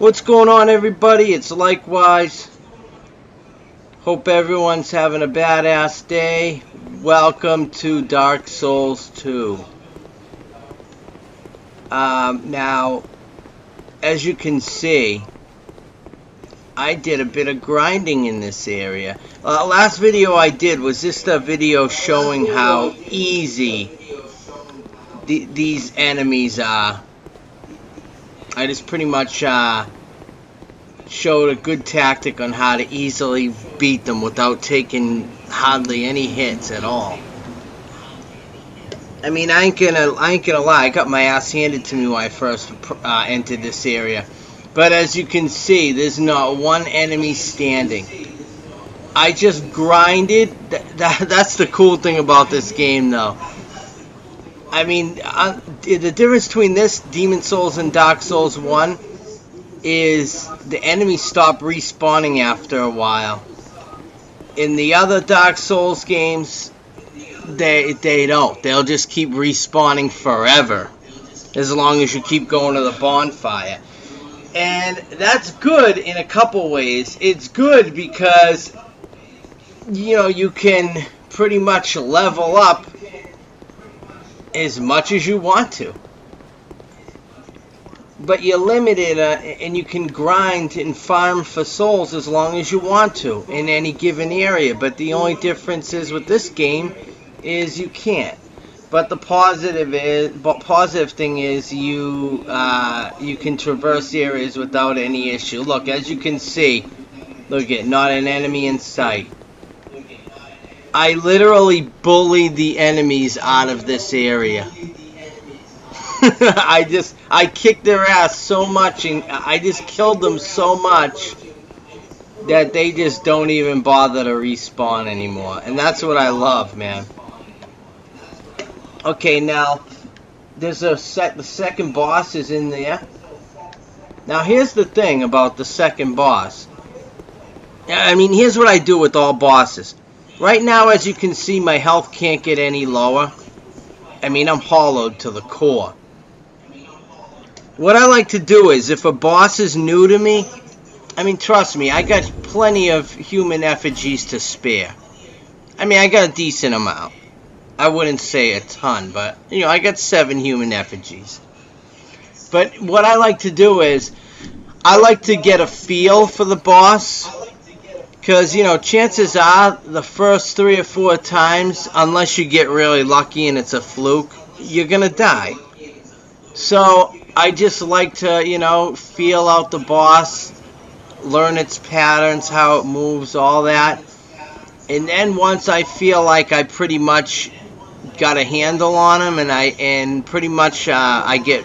What's going on, everybody? It's Likewise. Hope everyone's having a badass day. Welcome to Dark Souls 2. Now, as you can see, I did a bit of grinding in this area. Last video I did was just a video showing how easy these enemies are. I just pretty much showed a good tactic on how to easily beat them without taking hardly any hits at all. I mean, I ain't gonna lie, I got my ass handed to me when I first entered this area. But as you can see, there's not one enemy standing. I just grinded. That's the cool thing about this game, though. I mean, the difference between this, Demon Souls, and Dark Souls 1 is the enemies stop respawning after a while. In the other Dark Souls games, they don't. They'll just keep respawning forever, as long as you keep going to the bonfire. And that's good in a couple ways. It's good because, you know, you can pretty much level up as much as you want to, but you're limited, and you can grind and farm for souls as long as you want to in any given area. But the only difference is with this game is you can't. But the positive thing is you can traverse areas without any issue. Look, as you can see, look at, not an enemy in sight. I literally bullied the enemies out of this area. I kicked their ass so much, and I just killed them so much that they just don't even bother to respawn anymore. And that's what I love, man. Okay, now there's the second boss is in there. Now here's the thing about the second boss. I mean, here's what I do with all bosses. Right now, as you can see, my health can't get any lower. I mean, I'm hollowed to the core. What I like to do is, if a boss is new to me, I mean, trust me, I got plenty of human effigies to spare. I mean, I got a decent amount. I wouldn't say a ton, but, you know, I got 7 human effigies. But what I like to do is, I like to get a feel for the boss. Because, you know, chances are, the first 3 or 4 times, unless you get really lucky and it's a fluke, you're going to die. So, I just like to, you know, feel out the boss, learn its patterns, how it moves, all that. And then once I feel like I pretty much got a handle on him, and pretty much I get,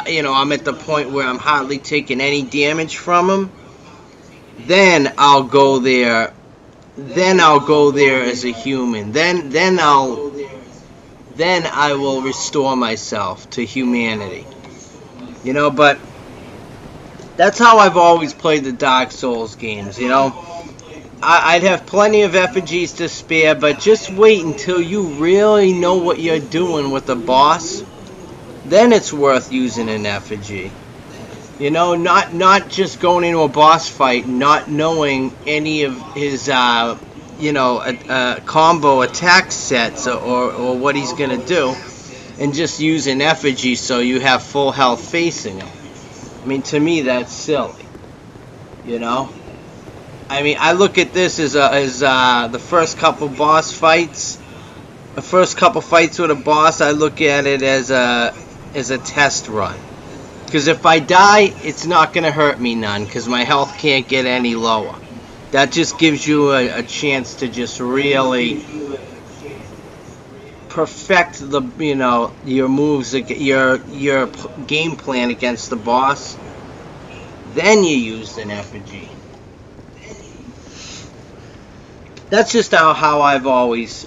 you know, I'm at the point where I'm hardly taking any damage from him, then I'll go there. Then I'll go there as a human. Then I will restore myself to humanity. You know, but that's how I've always played the Dark Souls games, you know. I'd have plenty of effigies to spare, but just wait until you really know what you're doing with the boss. Then it's worth using an effigy. You know, not just going into a boss fight, not knowing any of his, you know, combo attack sets or what he's going to do, and just use an effigy so you have full health facing him. I mean, to me, that's silly. You know? I mean, I look at this as the first couple boss fights. The first couple fights with a boss, I look at it as a test run. Because if I die, it's not going to hurt me none, because my health can't get any lower. That just gives you a chance to just really perfect the, you know, your moves, your game plan against the boss. Then you use an effigy. That's just how I've always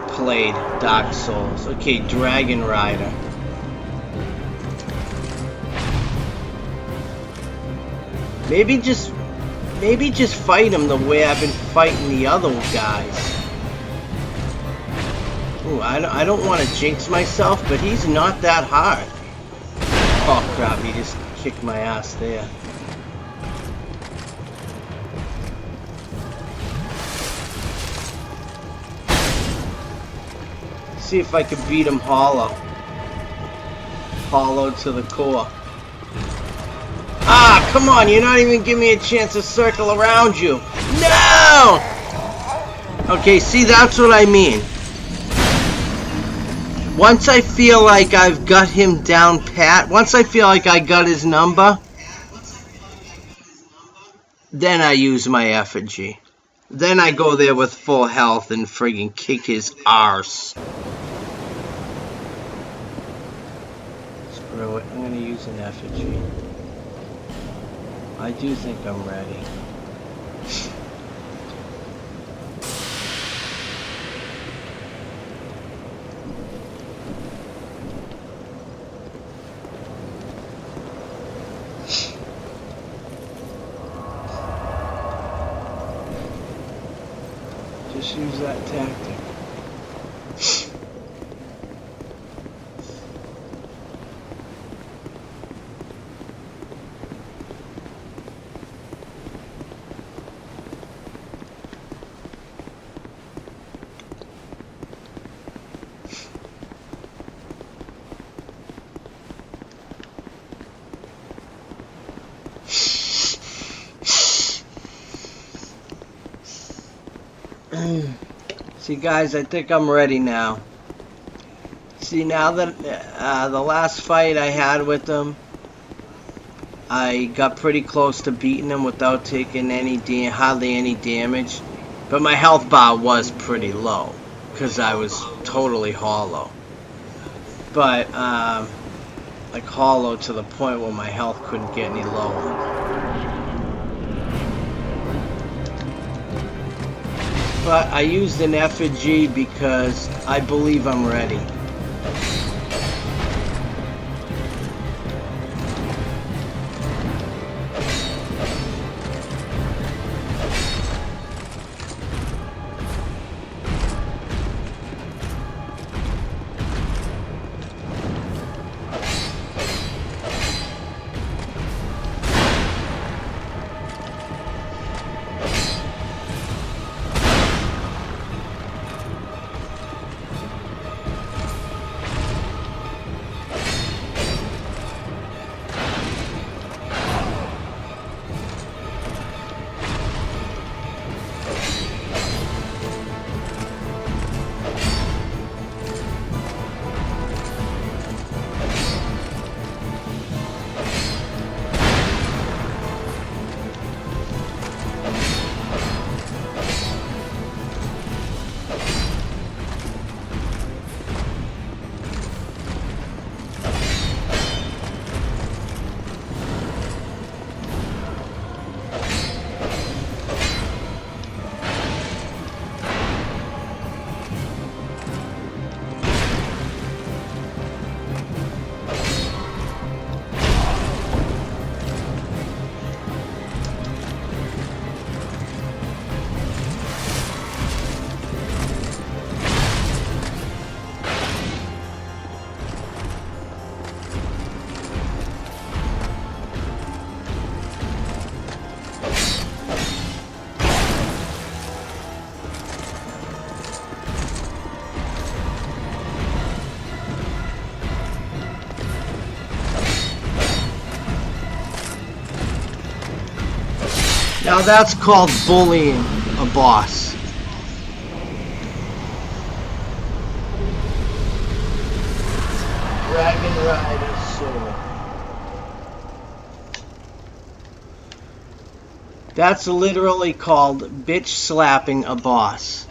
played Dark Souls. Okay, Dragonrider. Maybe just fight him the way I've been fighting the other guys. Ooh, I don't want to jinx myself, but he's not that hard. Oh crap, he just kicked my ass there. See if I can beat him hollow. Hollow to the core. Ah, come on, you're not even giving me a chance to circle around you. No! Okay, see, that's what I mean. Once I feel like I've got him down pat, once I feel like I got his number, then I use my effigy. Then I go there with full health and friggin' kick his arse. Screw it, I'm gonna use an effigy. I do think I'm ready. Just use that tactic. See guys, I think I'm ready now. See, now that the last fight I had with him, I got pretty close to beating him without taking hardly any damage. But my health bar was pretty low, because I was totally hollow. But, like hollow to the point where my health couldn't get any lower. But I used an effigy because I believe I'm ready. Now that's called bullying a boss. Dragonrider sword. That's literally called bitch slapping a boss.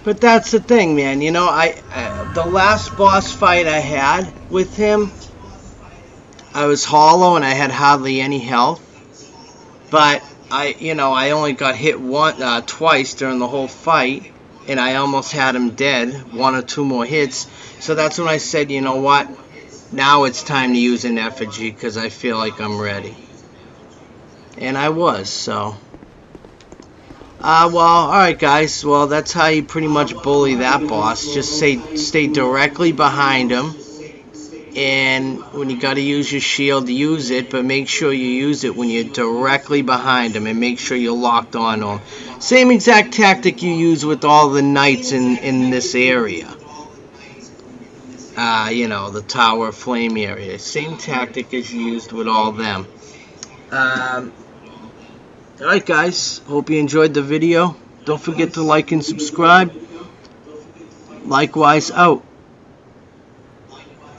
But that's the thing, man. You know, the last boss fight I had with him, I was hollow and I had hardly any health. But I only got hit twice during the whole fight, and I almost had him dead, 1 or 2 more hits. So that's when I said, you know what? Now it's time to use an effigy because I feel like I'm ready. And I was, so. Well, alright guys, well that's how you pretty much bully that boss. Just stay directly behind him And when you got to use your shield, use it, but make sure you use it when you're directly behind them, and make sure you're locked on them. Same exact tactic you use with all the knights in this area. You know, the Tower of Flame area. Same tactic as you used with all them. Alright guys, hope you enjoyed the video. Don't forget to like and subscribe. Likewise, out.